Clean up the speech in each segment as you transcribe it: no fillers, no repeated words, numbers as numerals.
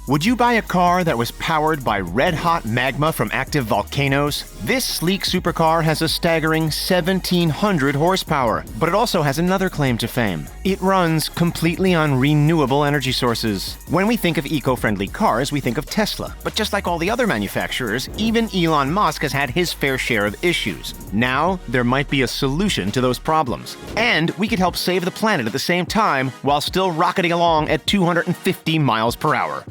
Would you buy a car that was powered by red-hot magma from active volcanoes? This sleek supercar has a staggering 1,700 horsepower, but it also has another claim to fame. It runs completely on renewable energy sources. When we think of eco-friendly cars, we think of Tesla, but just like all the other manufacturers, even Elon Musk has had his fair share of issues. Now, there might be a solution to those problems. And we could help save the planet at the same time while still rocketing along at 250 miles per hour.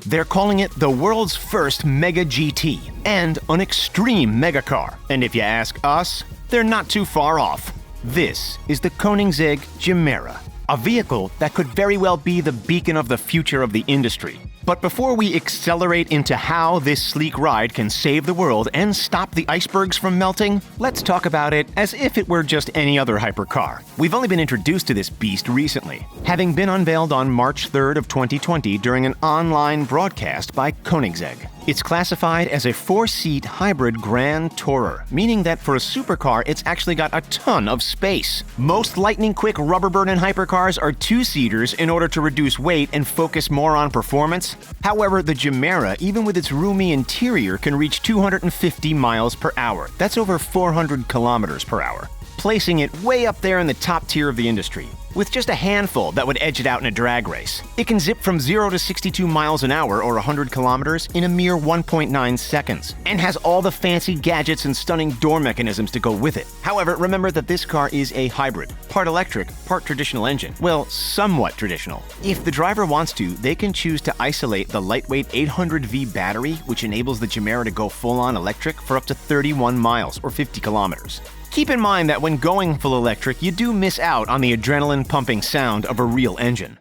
They're calling it the world's first Mega GT and an extreme megacar. And if you ask us, they're not too far off. This is the Koenigsegg Gemera, a vehicle that could very well be the beacon of the future of the industry. But before we accelerate into how this sleek ride can save the world and stop the icebergs from melting, let's talk about it as if it were just any other hypercar. We've only been introduced to this beast recently, having been unveiled on March 3rd of 2020 during an online broadcast by Koenigsegg. It's classified as a 4-seat hybrid Grand Tourer, meaning that for a supercar, it's actually got a ton of space. Most lightning-quick rubber-burning hypercars are 2-seaters in order to reduce weight and focus more on performance. However, the Gemera, even with its roomy interior, can reach 250 miles per hour. That's over 400 kilometers per hour, placing it way up there in the top tier of the industry, with just a handful that would edge it out in a drag race. It can zip from 0 to 62 miles an hour or 100 kilometers in a mere 1.9 seconds, and has all the fancy gadgets and stunning door mechanisms to go with it. However, remember that this car is a hybrid, part electric, part traditional engine. Well, somewhat traditional. If the driver wants to, they can choose to isolate the lightweight 800V battery, which enables the Gemera to go full-on electric for up to 31 miles or 50 kilometers. Keep in mind that when going full electric, you do miss out on the adrenaline-pumping sound of a real engine.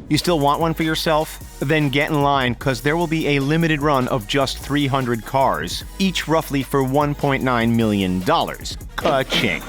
You still want one for yourself? Then get in line, because there will be a limited run of just 300 cars, each roughly for $1.9 million. Ka-ching!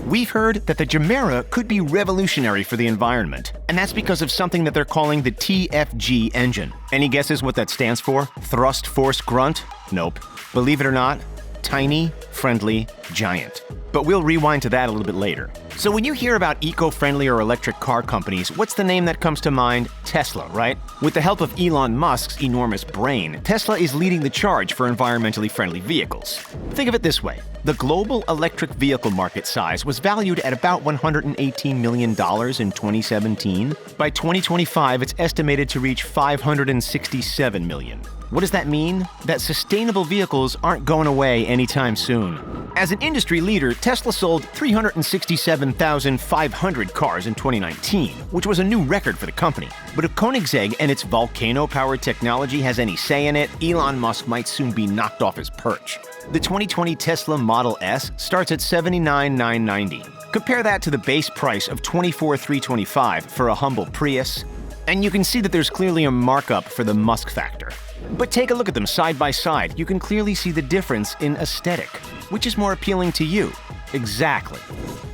We've heard that the Gemera could be revolutionary for the environment, and that's because of something that they're calling the TFG engine. Any guesses what that stands for? Thrust Force Grunt? Nope. Believe it or not, tiny, friendly, giant. But we'll rewind to that a little bit later. So when you hear about eco-friendly or electric car companies, what's the name that comes to mind? Tesla, right? With the help of Elon Musk's enormous brain, Tesla is leading the charge for environmentally friendly vehicles. Think of it this way. The global electric vehicle market size was valued at about $118 million in 2017. By 2025, it's estimated to reach $567 million. What does that mean? That sustainable vehicles aren't going away anytime soon. As an industry leader, Tesla sold 367,500 cars in 2019, which was a new record for the company. But if Koenigsegg and its Volcano-powered technology has any say in it, Elon Musk might soon be knocked off his perch. The 2020 Tesla Model S starts at $79,990. Compare that to the base price of $24,325 for a humble Prius, and you can see that there's clearly a markup for the Musk factor. But take a look at them side by side. You can clearly see the difference in aesthetic. Which is more appealing to you? Exactly.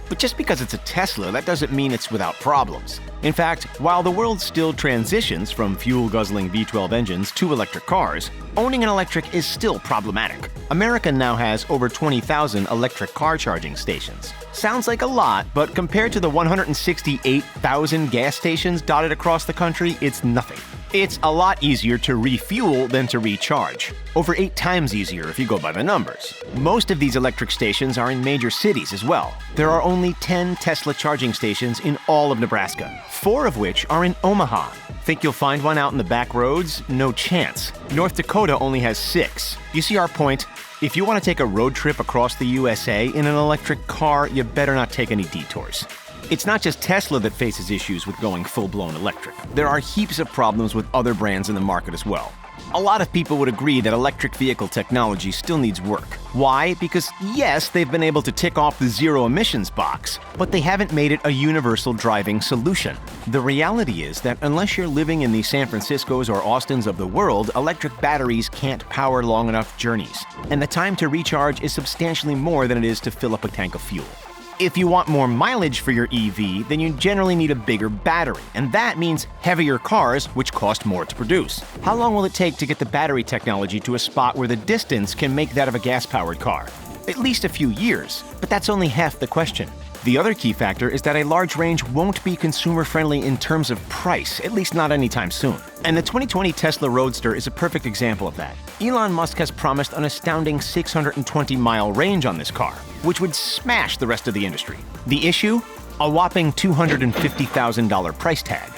But just because it's a Tesla, that doesn't mean it's without problems. In fact, while the world still transitions from fuel-guzzling V12 engines to electric cars, owning an electric is still problematic. America now has over 20,000 electric car charging stations. Sounds like a lot, but compared to the 168,000 gas stations dotted across the country, it's nothing. It's a lot easier to refuel than to recharge. Over 8 times easier if you go by the numbers. Most of these electric stations are in major cities as well. There are only 10 Tesla charging stations in all of Nebraska, 4 of which are in Omaha. Think you'll find one out in the back roads? No chance. North Dakota only has 6. You see our point? If you want to take a road trip across the USA in an electric car, you better not take any detours. It's not just Tesla that faces issues with going full-blown electric. There are heaps of problems with other brands in the market as well. A lot of people would agree that electric vehicle technology still needs work. Why? Because yes, they've been able to tick off the zero emissions box, but they haven't made it a universal driving solution. The reality is that unless you're living in the San Franciscos or Austins of the world, electric batteries can't power long enough journeys, and the time to recharge is substantially more than it is to fill up a tank of fuel. If you want more mileage for your EV, then you generally need a bigger battery, and that means heavier cars, which cost more to produce. How long will it take to get the battery technology to a spot where the distance can make that of a gas-powered car? At least a few years, but that's only half the question. The other key factor is that a large range won't be consumer-friendly in terms of price, at least not anytime soon. And the 2020 Tesla Roadster is a perfect example of that. Elon Musk has promised an astounding 620-mile range on this car, which would smash the rest of the industry. The issue? A whopping $250,000 price tag.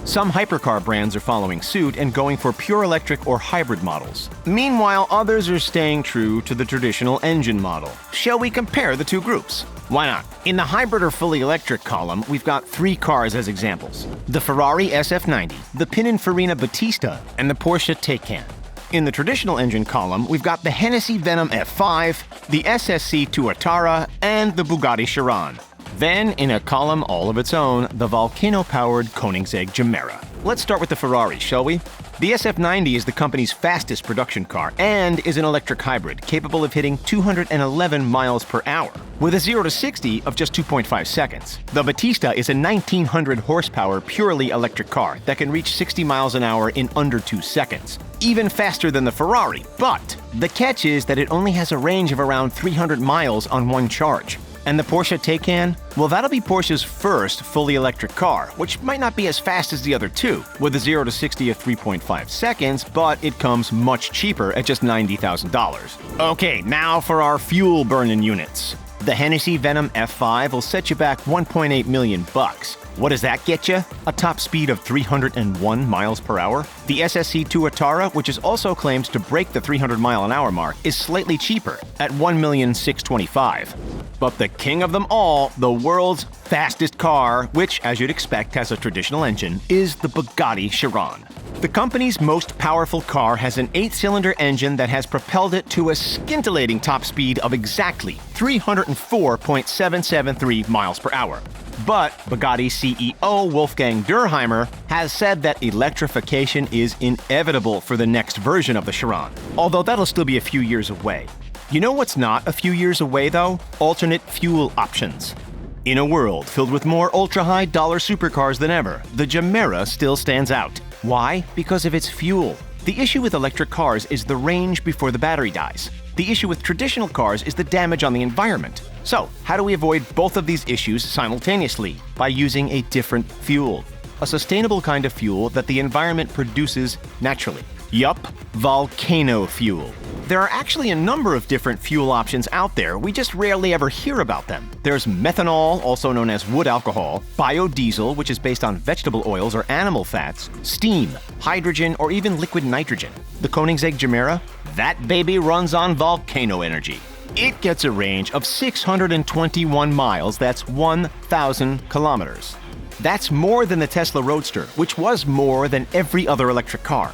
Some hypercar brands are following suit and going for pure electric or hybrid models. Meanwhile, others are staying true to the traditional engine model. Shall we compare the two groups? Why not? In the hybrid or fully electric column, we've got three cars as examples: the Ferrari SF90, the Pininfarina Battista, and the Porsche Taycan. In the traditional engine column, we've got the Hennessy Venom F5, the SSC Tuatara, and the Bugatti Chiron. Then, in a column all of its own, the volcano-powered Koenigsegg Gemera. Let's start with the Ferrari, shall we? The SF90 is the company's fastest production car and is an electric hybrid capable of hitting 211 miles per hour, with a 0 to 60 of just 2.5 seconds. The Battista is a 1900 horsepower purely electric car that can reach 60 miles an hour in under 2 seconds, even faster than the Ferrari. But the catch is that it only has a range of around 300 miles on one charge. And the Porsche Taycan? Well, that'll be Porsche's first fully electric car, which might not be as fast as the other two, with a 0 to 60 of 3.5 seconds, but it comes much cheaper at just $90,000. Okay, now for our fuel burning units. The Hennessy Venom F5 will set you back $1.8 million. What does that get you? A top speed of 301 miles per hour? The SSC Tuatara, which is also claimed to break the 300-mile-an-hour mark, is slightly cheaper at $1,625,000. But the king of them all, the world's fastest car, which, as you'd expect, has a traditional engine, is the Bugatti Chiron. The company's most powerful car has an 8-cylinder engine that has propelled it to a scintillating top speed of exactly 304.773 miles per hour. But Bugatti CEO Wolfgang Durheimer has said that electrification is inevitable for the next version of the Chiron, although that'll still be a few years away. You know what's not a few years away, though? Alternate fuel options. In a world filled with more ultra-high dollar supercars than ever, the Gemera still stands out. Why? Because of its fuel. The issue with electric cars is the range before the battery dies. The issue with traditional cars is the damage on the environment. So, how do we avoid both of these issues simultaneously? By using a different fuel. A sustainable kind of fuel that the environment produces naturally. Yup, volcano fuel. There are actually a number of different fuel options out there, we just rarely ever hear about them. There's methanol, also known as wood alcohol, biodiesel, which is based on vegetable oils or animal fats, steam, hydrogen, or even liquid nitrogen. The Koenigsegg Gemera? That baby runs on volcano energy. It gets a range of 621 miles, that's 1,000 kilometers. That's more than the Tesla Roadster, which was more than every other electric car.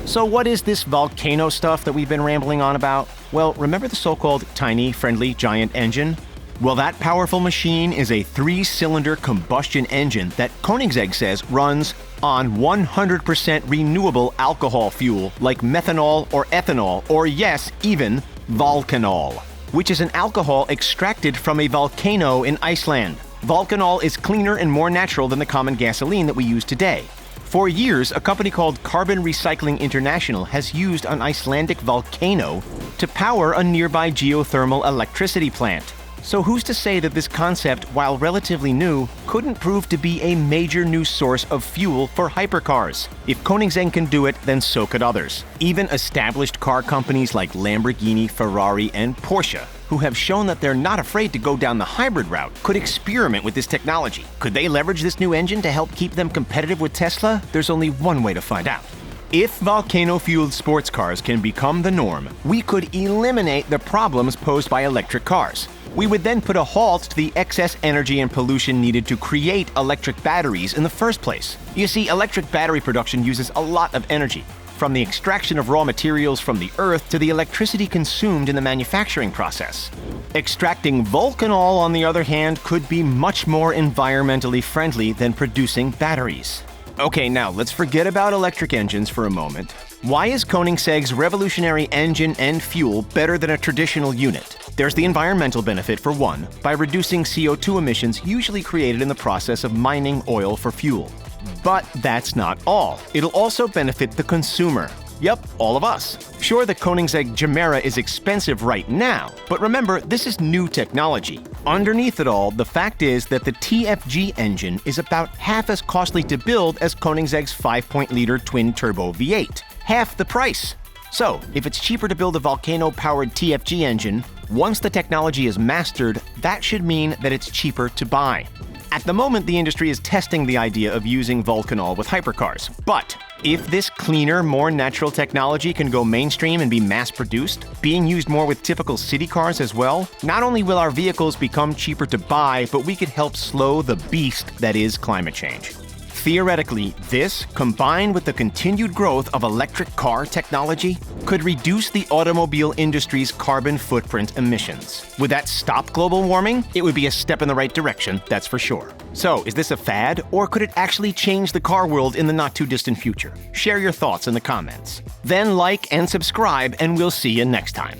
So what is this volcano stuff that we've been rambling on about? Well, remember the so-called tiny, friendly, giant engine? Well, that powerful machine is a 3-cylinder combustion engine that Koenigsegg says runs on 100% renewable alcohol fuel like methanol or ethanol, or yes, even volcanol, which is an alcohol extracted from a volcano in Iceland. Volcanol is cleaner and more natural than the common gasoline that we use today. For years, a company called Carbon Recycling International has used an Icelandic volcano to power a nearby geothermal electricity plant. So who's to say that this concept, while relatively new, couldn't prove to be a major new source of fuel for hypercars? If Koenigsegg can do it, then so could others. Even established car companies like Lamborghini, Ferrari, and Porsche, who have shown that they're not afraid to go down the hybrid route, could experiment with this technology. Could they leverage this new engine to help keep them competitive with Tesla? There's only one way to find out. If volcano-fueled sports cars can become the norm, we could eliminate the problems posed by electric cars. We would then put a halt to the excess energy and pollution needed to create electric batteries in the first place. You see, electric battery production uses a lot of energy, from the extraction of raw materials from the earth to the electricity consumed in the manufacturing process. Extracting volcanol, on the other hand, could be much more environmentally friendly than producing batteries. Okay, now let's forget about electric engines for a moment. Why is Koenigsegg's revolutionary engine and fuel better than a traditional unit? There's the environmental benefit for one, by reducing CO2 emissions usually created in the process of mining oil for fuel. But that's not all. It'll also benefit the consumer. Yep, all of us. Sure, the Koenigsegg Gemera is expensive right now, but remember, this is new technology. Underneath it all, the fact is that the TFG engine is about half as costly to build as Koenigsegg's 5.0-liter twin-turbo V8. Half the price. So, if it's cheaper to build a Volcano-powered TFG engine, once the technology is mastered, that should mean that it's cheaper to buy. At the moment, the industry is testing the idea of using Volcanol with hypercars. But if this cleaner, more natural technology can go mainstream and be mass-produced, being used more with typical city cars as well, not only will our vehicles become cheaper to buy, but we could help slow the beast that is climate change. Theoretically, this, combined with the continued growth of electric car technology, could reduce the automobile industry's carbon footprint emissions. Would that stop global warming? It would be a step in the right direction, that's for sure. So, is this a fad, or could it actually change the car world in the not-too-distant future? Share your thoughts in the comments. Then like and subscribe, and we'll see you next time.